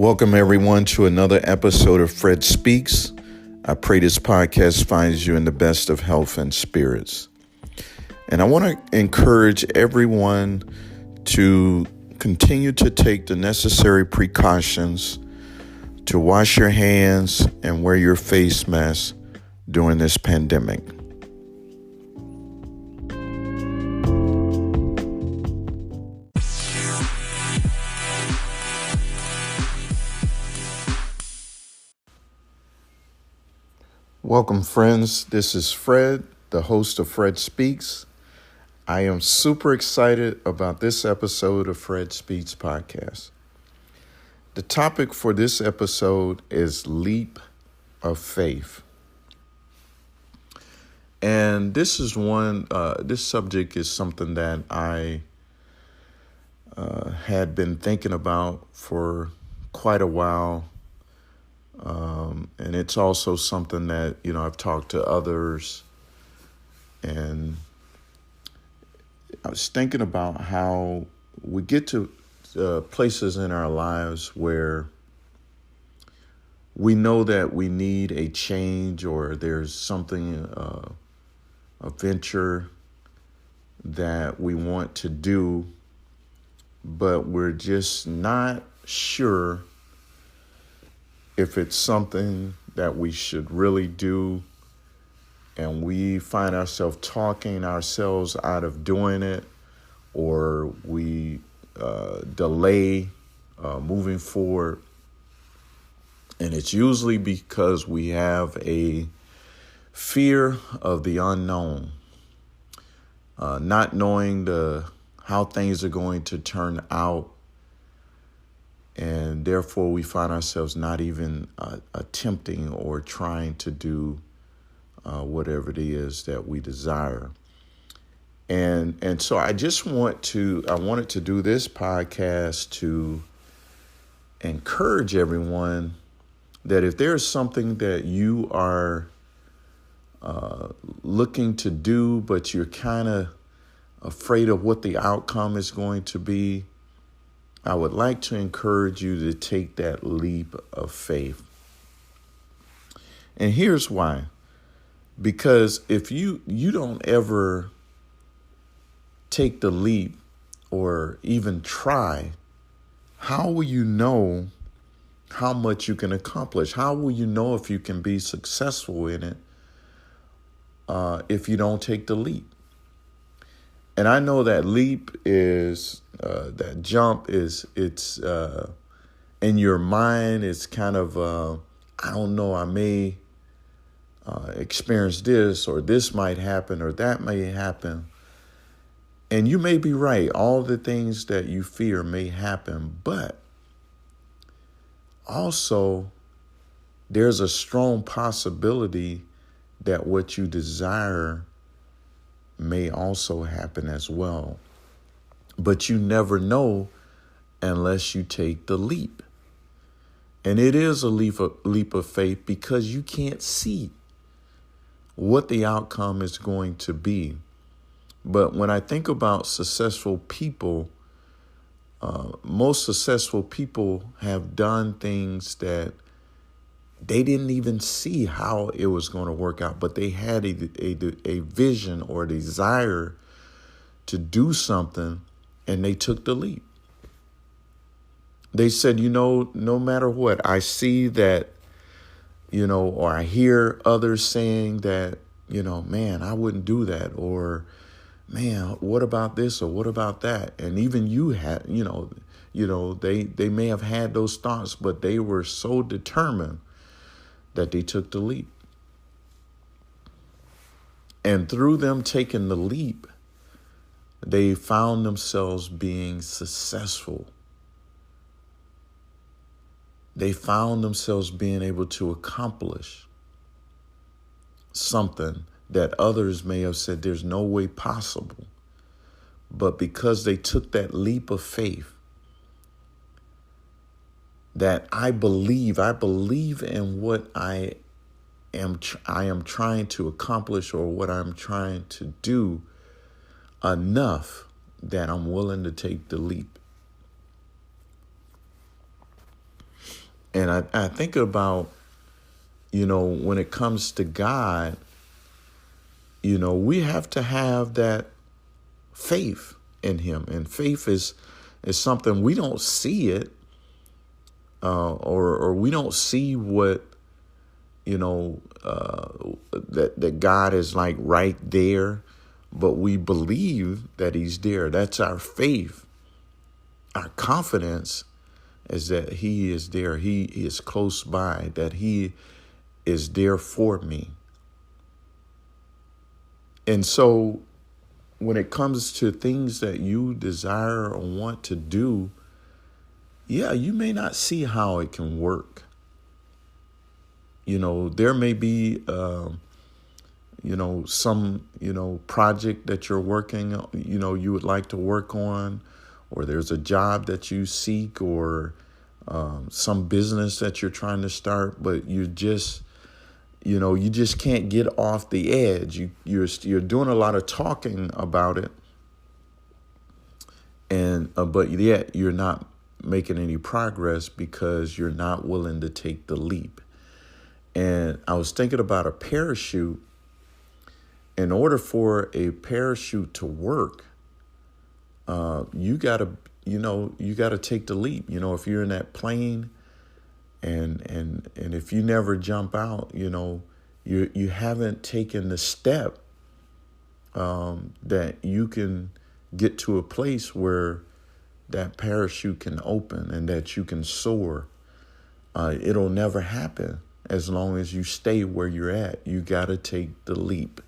Welcome, everyone, to another episode of Fred Speaks. I pray this podcast finds you in the best of health and spirits. And I want to encourage everyone to continue to take the necessary precautions to wash your hands and wear your face mask during this pandemic. Welcome, friends. This is Fred, the host of Fred Speaks. I am super excited about this episode of Fred Speaks podcast. The topic for this episode is leap of faith. And this subject is something that I had been thinking about for quite a while. And it's also something that, I've talked to others, and I was thinking about how we get to places in our lives where we know that we need a change, or there's something, a venture that we want to do, but we're just not sure if it's something that we should really do, and we find ourselves talking ourselves out of doing it, or we delay moving forward. And it's usually because we have a fear of the unknown, not knowing how things are going to turn out. And therefore, we find ourselves not even attempting or trying to do whatever it is that we desire. And so I wanted to do this podcast to encourage everyone that if there's something that you are looking to do, but you're kind of afraid of what the outcome is going to be, I would like to encourage you to take that leap of faith. And here's why. Because if you don't ever take the leap or even try, how will you know how much you can accomplish? How will you know if you can be successful in it if you don't take the leap? And I know that leap is, that jump is, it's in your mind, it's kind of, I don't know, I may experience this, or this might happen, or that may happen. And you may be right. All the things that you fear may happen, but also there's a strong possibility that what you desire may also happen as well. But you never know unless you take the leap. And it is a leap of faith because you can't see what the outcome is going to be. But when I think about successful people, most successful people have done things that they didn't even see how it was going to work out, but they had a vision or a desire to do something, and they took the leap. They said, no matter what, I see that, or I hear others saying that, man, I wouldn't do that, or man, what about this, or what about that? And even you had, they may have had those thoughts, but they were so determined that they took the leap. And through them taking the leap, they found themselves being successful. They found themselves being able to accomplish something that others may have said there's no way possible. But because they took that leap of faith, that I believe in what I am trying to accomplish, or what I'm trying to do, enough that I'm willing to take the leap. And I think about, when it comes to God, we have to have that faith in him. And faith is something we don't see it, or we don't see what, that God is like right there, but we believe that he's there. That's our faith. Our confidence is that he is there. He is close by, that he is there for me. And so when it comes to things that you desire or want to do, yeah, you may not see how it can work. There may be, some, project that you're working, you would like to work on, or there's a job that you seek, or some business that you're trying to start, but you just can't get off the edge. You're doing a lot of talking about it, and but yet you're not making any progress because you're not willing to take the leap. And I was thinking about a parachute. In order for a parachute to work, you gotta take the leap. If you're in that plane, and if you never jump out, you haven't taken the step that you can get to a place where that parachute can open and that you can soar. It'll never happen as long as you stay where you're at. You got to take the leap.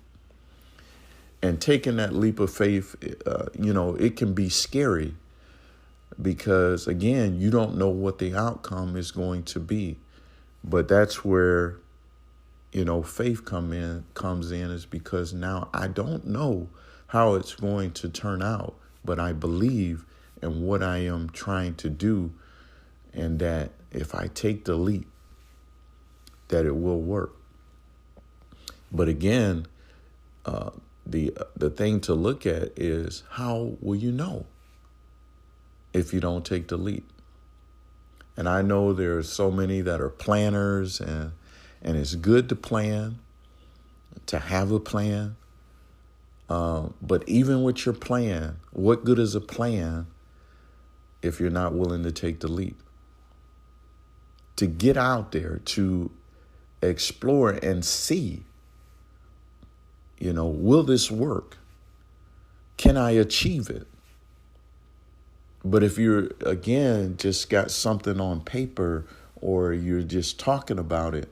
And taking that leap of faith, it can be scary because, again, you don't know what the outcome is going to be. But that's where, faith comes in is because now I don't know how it's going to turn out, but I believe in what I am trying to do, and that if I take the leap, that it will work. But again, the thing to look at is, how will you know if you don't take the leap? And I know there are so many that are planners, and it's good to plan, to have a plan. But even with your plan, what good is a plan if you're not willing to take the leap? To get out there, to explore and see, will this work? Can I achieve it? But if you're, again, just got something on paper, or you're just talking about it,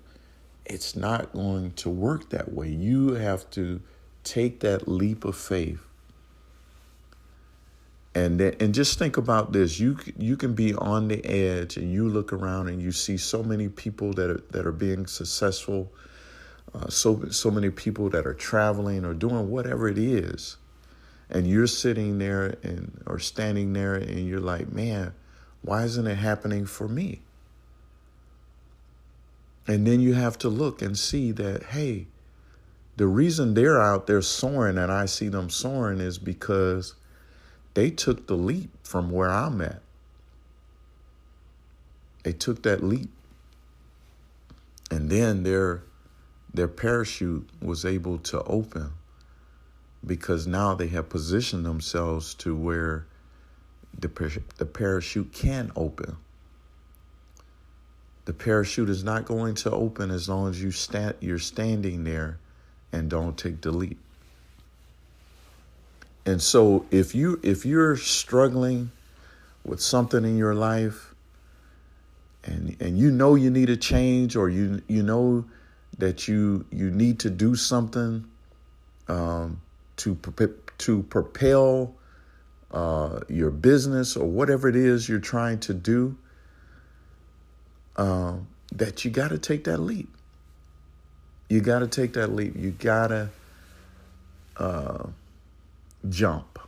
it's not going to work that way. You have to take that leap of faith. And just think about this. You can be on the edge, and you look around and you see so many people that are being successful, so many people that are traveling or doing whatever it is. And you're sitting there or standing there, and you're like, man, why isn't it happening for me? And then you have to look and see that, hey, the reason they're out there soaring and I see them soaring is because they took the leap from where I'm at. They took that leap. And then their parachute was able to open, because now they have positioned themselves to where the parachute can open. The parachute is not going to open as long as you're standing there and don't take the leap. And so if you're struggling with something in your life, and you need a change, or you know that you need to do something to propel your business or whatever it is you're trying to do, that you got to take that leap. You got to take that leap. You got to jump.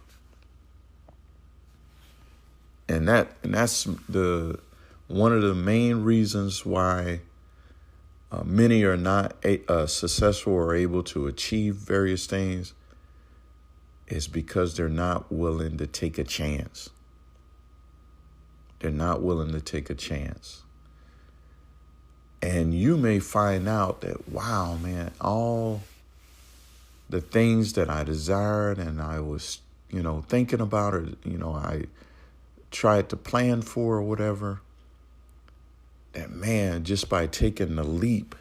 And that's one of the main reasons why many are not successful or able to achieve various things, is because they're not willing to take a chance. They're not willing to take a chance. And you may find out that, wow, man, all the things that I desired and I was, thinking about, or, I tried to plan for or whatever, that, man, just by taking the leap,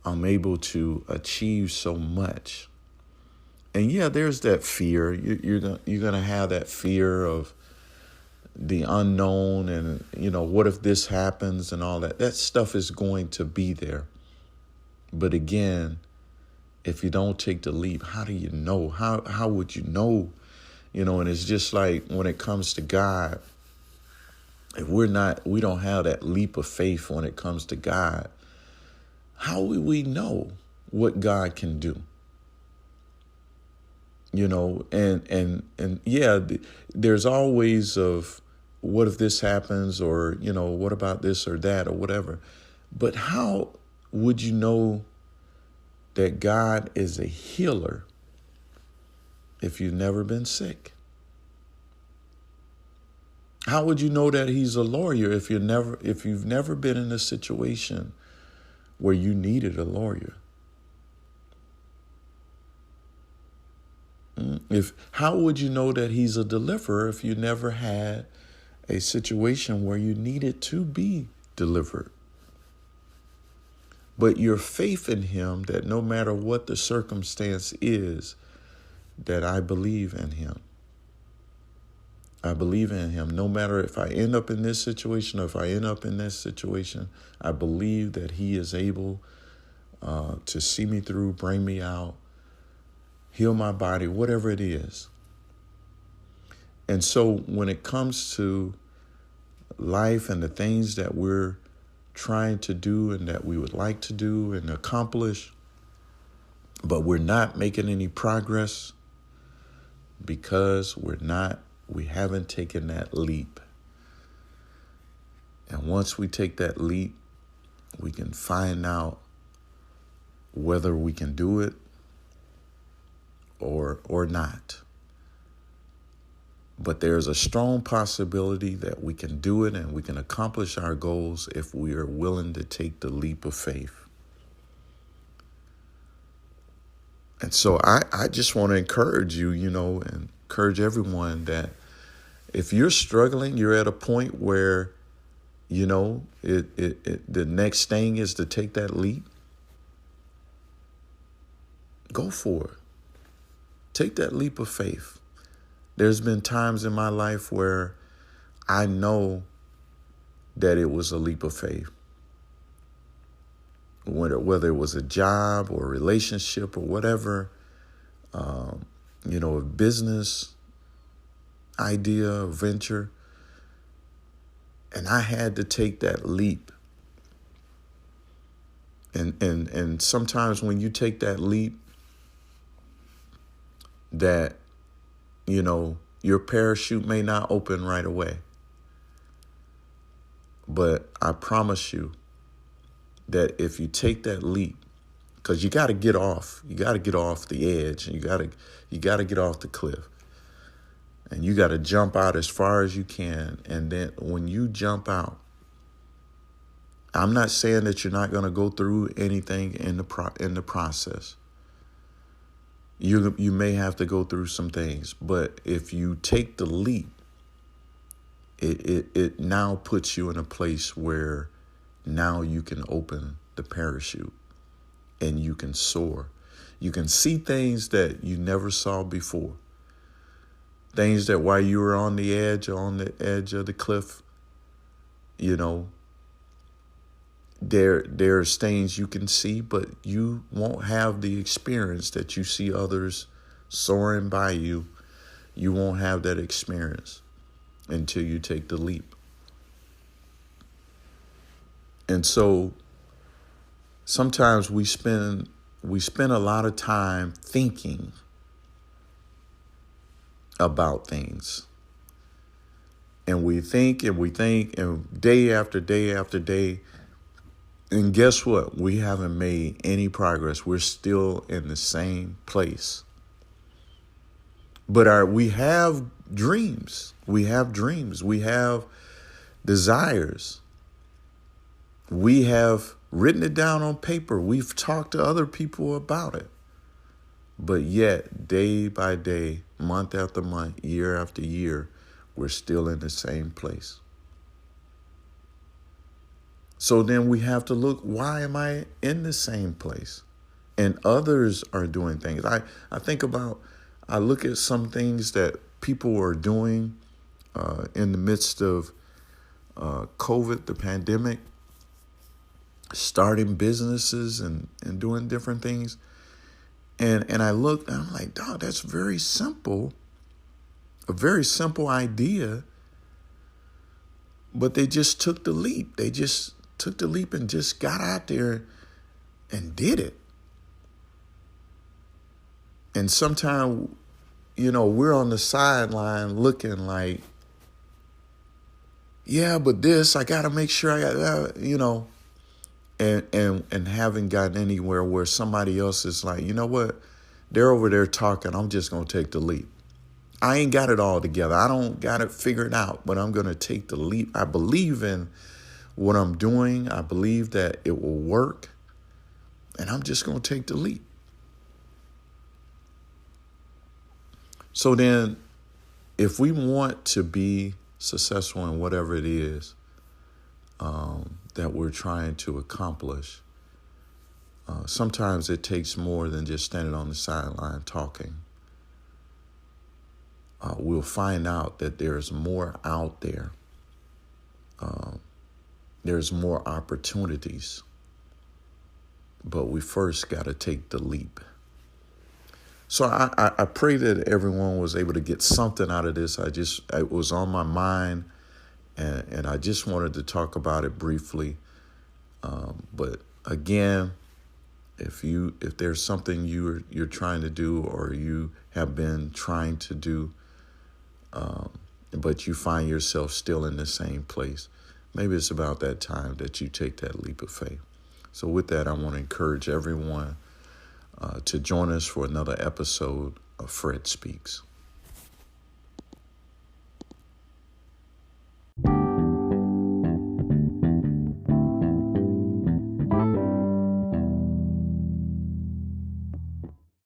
I'm able to achieve so much. And yeah, there's that fear. You're gonna have that fear of the unknown, and what if this happens and all that. That stuff is going to be there. But again, if you don't take the leap, how do you know? How would you know? And it's just like when it comes to God, if we don't have that leap of faith when it comes to God, how will we know what God can do? And yeah, there's always of, what if this happens, or, what about this or that or whatever. But how would you know that God is a healer if you've never been sick? How would you know that he's a lawyer if you've never been in a situation where you needed a lawyer? How would you know that he's a deliverer if you never had a situation where you needed to be delivered? But your faith in him, that no matter what the circumstance is, that I believe in him. I believe in him. No matter if I end up in this situation or if I end up in this situation, I believe that he is able to see me through, bring me out, heal my body, whatever it is. And so when it comes to life and the things that we're trying to do and that we would like to do and accomplish, but we're not making any progress because we haven't taken that leap. And once we take that leap, we can find out whether we can do it or not. But there's a strong possibility that we can do it and we can accomplish our goals if we are willing to take the leap of faith. And so I just want to encourage you, and encourage everyone that if you're struggling, you're at a point where, the next thing is to take that leap. Go for it. Take that leap of faith. There's been times in my life where I know that it was a leap of faith. Whether it was a job or a relationship or whatever, a business idea, a venture. And I had to take that leap. And sometimes when you take that leap, that, your parachute may not open right away. But I promise you that if you take that leap, because you got to get off the edge, and you got to get off the cliff, and you got to jump out as far as you can. And then when you jump out, I'm not saying that you're not going to go through anything in the process. You may have to go through some things, but if you take the leap, it now puts you in a place where now you can open the parachute and you can soar. You can see things that you never saw before. Things that while you were on the edge of the cliff, there's things you can see, but you won't have the experience that you see others soaring by you. You won't have that experience until you take the leap. And so sometimes we spend a lot of time thinking about things. And we think and day after day after day. And guess what? We haven't made any progress. We're still in the same place. But we have dreams. We have desires. We have written it down on paper. We've talked to other people about it. But yet, day by day, month after month, year after year, we're still in the same place. So then we have to look, why am I in the same place? And others are doing things. I look at some things that people are doing in the midst of COVID, the pandemic, starting businesses and doing different things. And I looked and I'm like, dog, that's very simple. A very simple idea. But they just took the leap. They just took the leap and just got out there and did it. And sometimes, we're on the sideline looking like, yeah, but this, I got to make sure I got, and haven't gotten anywhere where somebody else is like, you know what? They're over there talking. I'm just going to take the leap. I ain't got it all together. I don't got it figured out, but I'm going to take the leap. I believe in what I'm doing. I believe that it will work. And I'm just going to take the leap. So then, if we want to be successful in whatever it is that we're trying to accomplish, sometimes it takes more than just standing on the sideline talking. We'll find out that there's more out there. There's more opportunities. But we first got to take the leap. So I pray that everyone was able to get something out of this. It was on my mind, and I just wanted to talk about it briefly. But again, if there's something you're trying to do or you have been trying to do, but you find yourself still in the same place, maybe it's about that time that you take that leap of faith. So with that, I want to encourage everyone to join us for another episode of Fred Speaks.